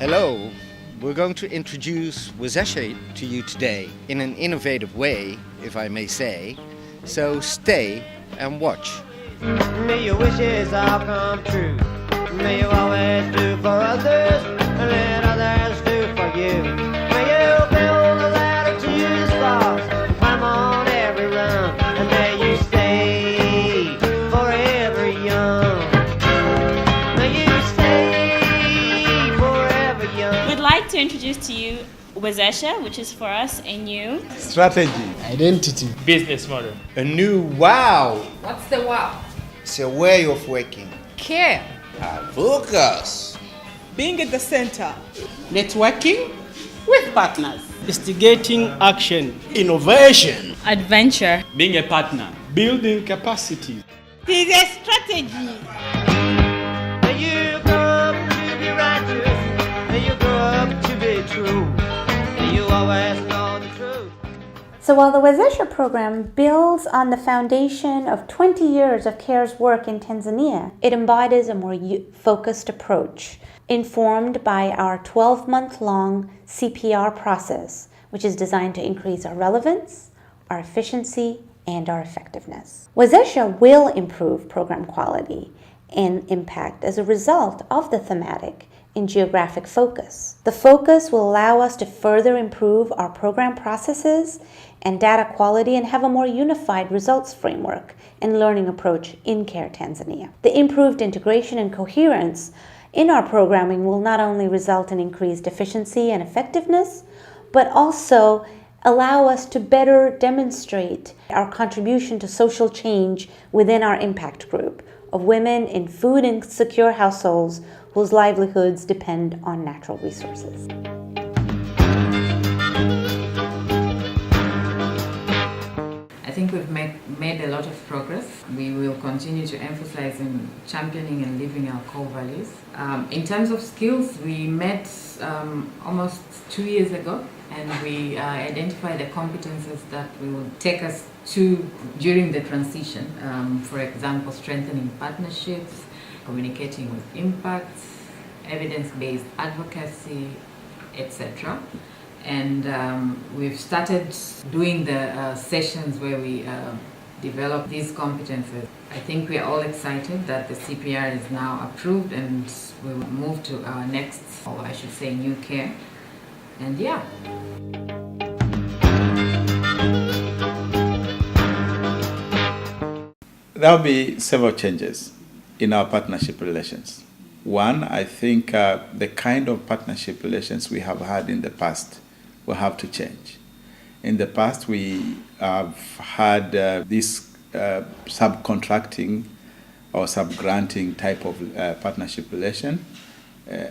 Hello, we're going to introduce WEZESHA to you today in an innovative way, if I may say. So stay and watch. May your wishes all come true. May you always do for others and let others do for you. May you build a ladder to the stars and climb on every rung. And may you stay forever young. May you stay forever young. We'd like to introduce to you WEZESHA, which is for us a new Strategy. Identity. Business model. A new wow. What's the wow? It's a way of working. Care. Focus. Being at the center. Networking with partners. Instigating action. Innovation. adventure. Being a partner. Building capacity. It is a strategy. May you grow up to be righteous. May you grow up to be true. May you always know the truth. So while the WEZESHA program builds on the foundation of 20 years of CARE's work in Tanzania, it embodies a more focused approach, informed by our 12-month-long CPR process, which is designed to increase our relevance, our efficiency, and our effectiveness. WEZESHA will improve program quality and impact as a result of the thematic and geographic focus. The focus will allow us to further improve our program processes and data quality and have a more unified results framework and learning approach in CARE Tanzania. The improved integration and coherence in our programming will not only result in increased efficiency and effectiveness, but also allow us to better demonstrate our contribution to social change within our impact group of women in food insecure households whose livelihoods depend on natural resources. I think we've made a lot of progress. We will continue to emphasize in championing and living our core values. In terms of skills, we met almost 2 years ago, and we identified the competences that will take us to during the transition. For example, strengthening partnerships, communicating with impact, evidence-based advocacy, etc. And we've started doing the sessions where we develop these competences. I think we are all excited that the CPR is now approved and we will move to our next, or I should say, new care. And yeah. There will be several changes in our partnership relations. One, I think the kind of partnership relations we have had in the past will have to change. In the past, we have had this subcontracting or subgranting type of partnership relation.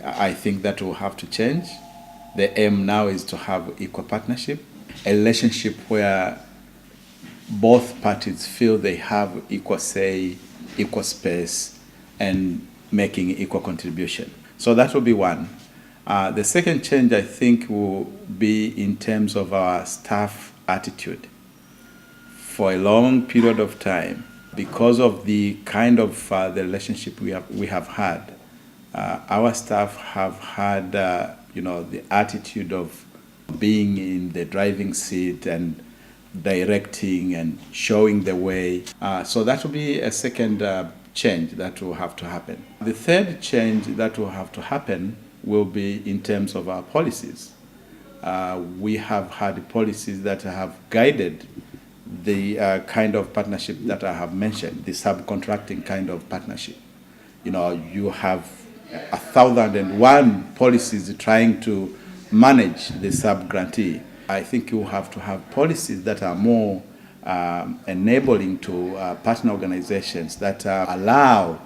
I think that will have to change. The aim now is to have equal partnership, a relationship where both parties feel they have equal say, equal space, and making equal contribution. So that will be one. The second change, I think, will be in terms of our staff attitude. For a long period of time, because of the kind of the relationship we have had, our staff have had the attitude of being in the driving seat and directing and showing the way. So that will be a second change that will have to happen. The third change that will have to happen will be in terms of our policies. We have had policies that have guided the kind of partnership that I have mentioned, the subcontracting kind of partnership. You have 1,001 policies trying to manage the subgrantee. I think you have to have policies that are more enabling to partner organizations that allow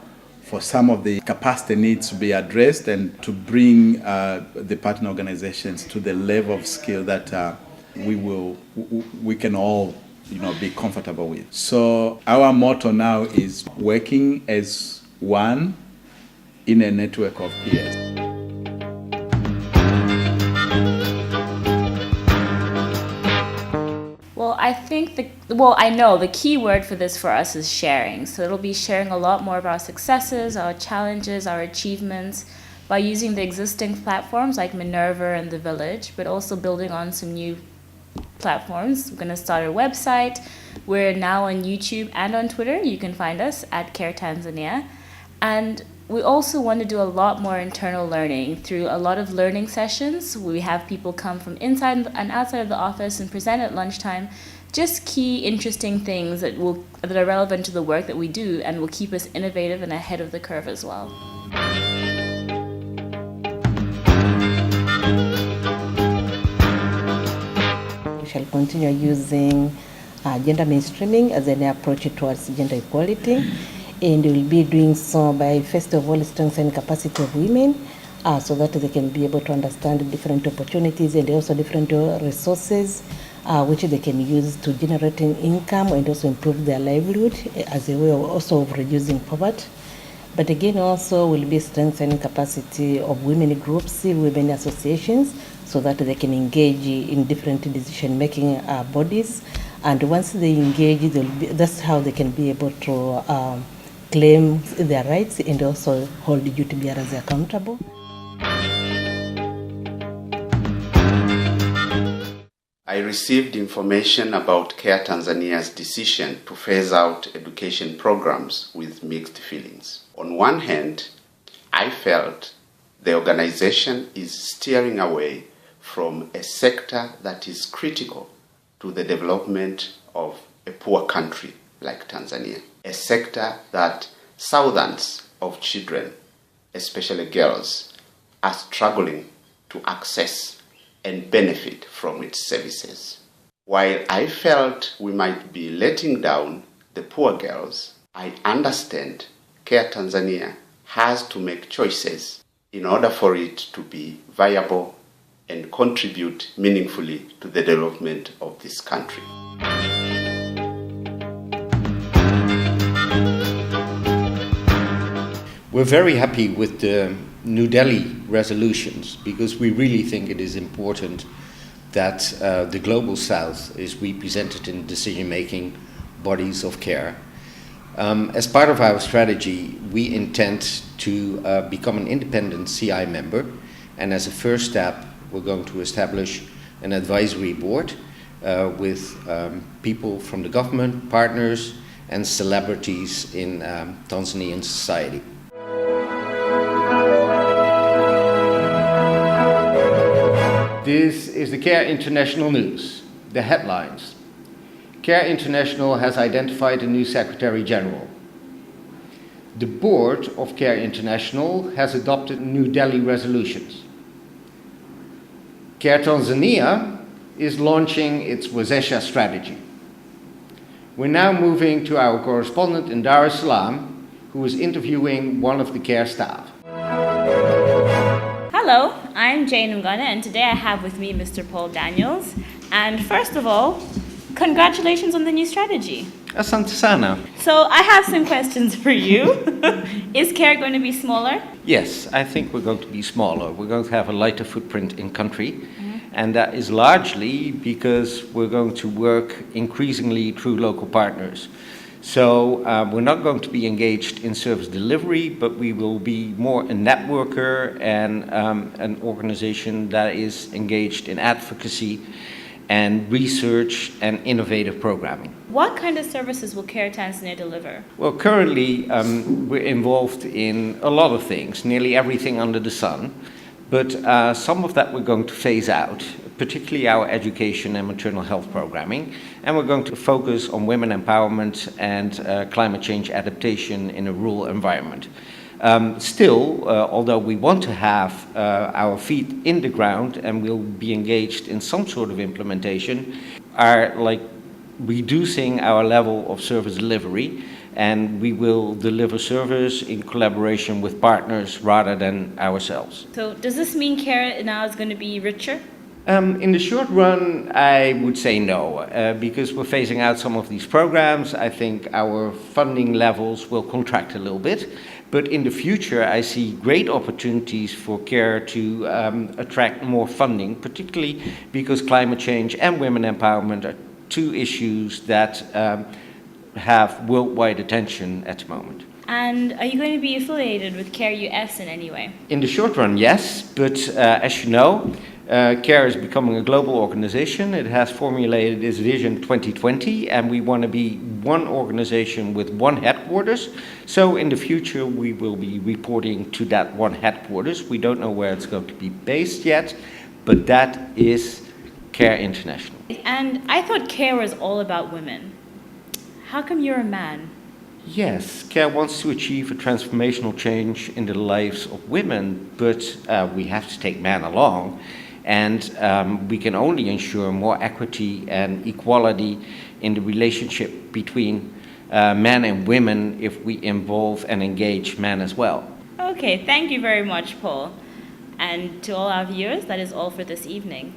for some of the capacity needs to be addressed and to bring the partner organizations to the level of skill that we can all be comfortable with. So our motto now is working as one in a network of peers. Well, I know the key word for this for us is sharing. So it'll be sharing a lot more of our successes, our challenges, our achievements, by using the existing platforms like Minerva and The Village, but also building on some new platforms. We're going to start a website. We're now on YouTube and on Twitter. You can find us at Care Tanzania. And we also want to do a lot more internal learning through a lot of learning sessions. We have people come from inside and outside of the office and present at lunchtime, just key, interesting things that are relevant to the work that we do and will keep us innovative and ahead of the curve as well. We shall continue using gender mainstreaming as an approach towards gender equality, and we will be doing so by, first of all, strengthening capacity of women so that they can be able to understand different opportunities and also different resources which they can use to generate an income and also improve their livelihood as a way of also of reducing poverty. But again, also will be strengthening capacity of women groups, women associations, so that they can engage in different decision-making bodies. And once they engage, that's how they can be able to claim their rights and also hold duty bearers accountable. I received information about Care Tanzania's decision to phase out education programs with mixed feelings. On one hand, I felt the organization is steering away from a sector that is critical to the development of a poor country like Tanzania, a sector that thousands of children, especially girls, are struggling to access and benefit from its services. While I felt we might be letting down the poor girls, I understand Care Tanzania has to make choices in order for it to be viable and contribute meaningfully to the development of this country. We're very happy with the New Delhi resolutions because we really think it is important that the Global South is represented in decision-making bodies of care. As part of our strategy, we intend to become an independent CI member, and as a first step, we're going to establish an advisory board with people from the government, partners, and celebrities in Tanzanian society. This is the Care International news. The headlines. Care International has identified a new Secretary General. The board of Care International has adopted New Delhi resolutions. Care Tanzania is launching its WEZESHA strategy. We're now moving to our correspondent in Dar es Salaam, who is interviewing one of the Care staff. Hello, I'm Jane Ngana, and today I have with me Mr. Paul Daniels. And first of all, congratulations on the new strategy. Asante sana. So I have some questions for you. Is Care going to be smaller? Yes, I think we're going to be smaller. We're going to have a lighter footprint in country. And that is largely because we're going to work increasingly through local partners. So we're not going to be engaged in service delivery, but we will be more a networker and an organization that is engaged in advocacy and research and innovative programming. What kind of services will Care Tanzania deliver? Well, currently we're involved in a lot of things, nearly everything under the sun. But some of that we're going to phase out, particularly our education and maternal health programming. And we're going to focus on women empowerment and climate change adaptation in a rural environment. Still, although we want to have our feet in the ground and we'll be engaged in some sort of implementation, are like reducing our level of service delivery, and we will deliver service in collaboration with partners rather than ourselves. So does this mean Care now is going to be richer? In the short run, I would say no, because we're phasing out some of these programs. I think our funding levels will contract a little bit. But in the future, I see great opportunities for Care to attract more funding, particularly because climate change and women empowerment are two issues that have worldwide attention at the moment. And are you going to be affiliated with CARE US in any way? In the short run, yes, but as you know, CARE is becoming a global organization. It has formulated its Vision 2020, and we want to be one organization with one headquarters. So in the future, we will be reporting to that one headquarters. We don't know where it's going to be based yet, but that is CARE International. And I thought CARE was all about women. How come you're a man? Yes, CARE wants to achieve a transformational change in the lives of women, but we have to take men along, and we can only ensure more equity and equality in the relationship between men and women if we involve and engage men as well. Okay, thank you very much, Paul. And to all our viewers, that is all for this evening.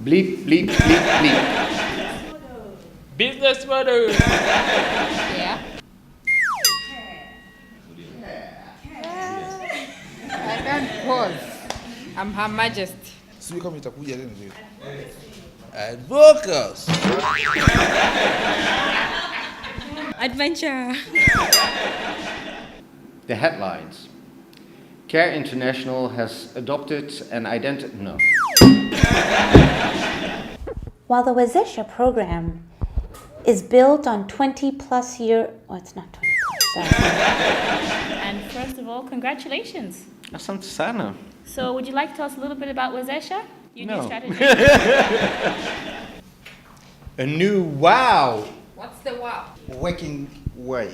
Bleep, bleep, bleep, bleep. Business model. Yeah. I can't pause. I'm Her Majesty. Sijui kama itakuja tena leo. Advocates. Adventure. The headlines. CARE International has adopted an identity... No. While the WEZESHA program is built on 20 plus year... Oh, it's not 20 plus, sorry. And first of all, congratulations. Asante sana. So would you like to tell us a little bit about WEZESHA? Your new strategy. A new wow What's the wow? working way.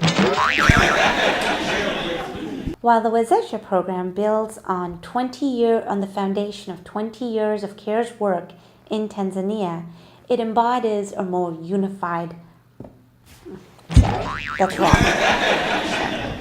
While the WEZESHA program builds on the foundation of 20 years of CARE's work in Tanzania, it embodies a more unified... Sorry, that's wrong.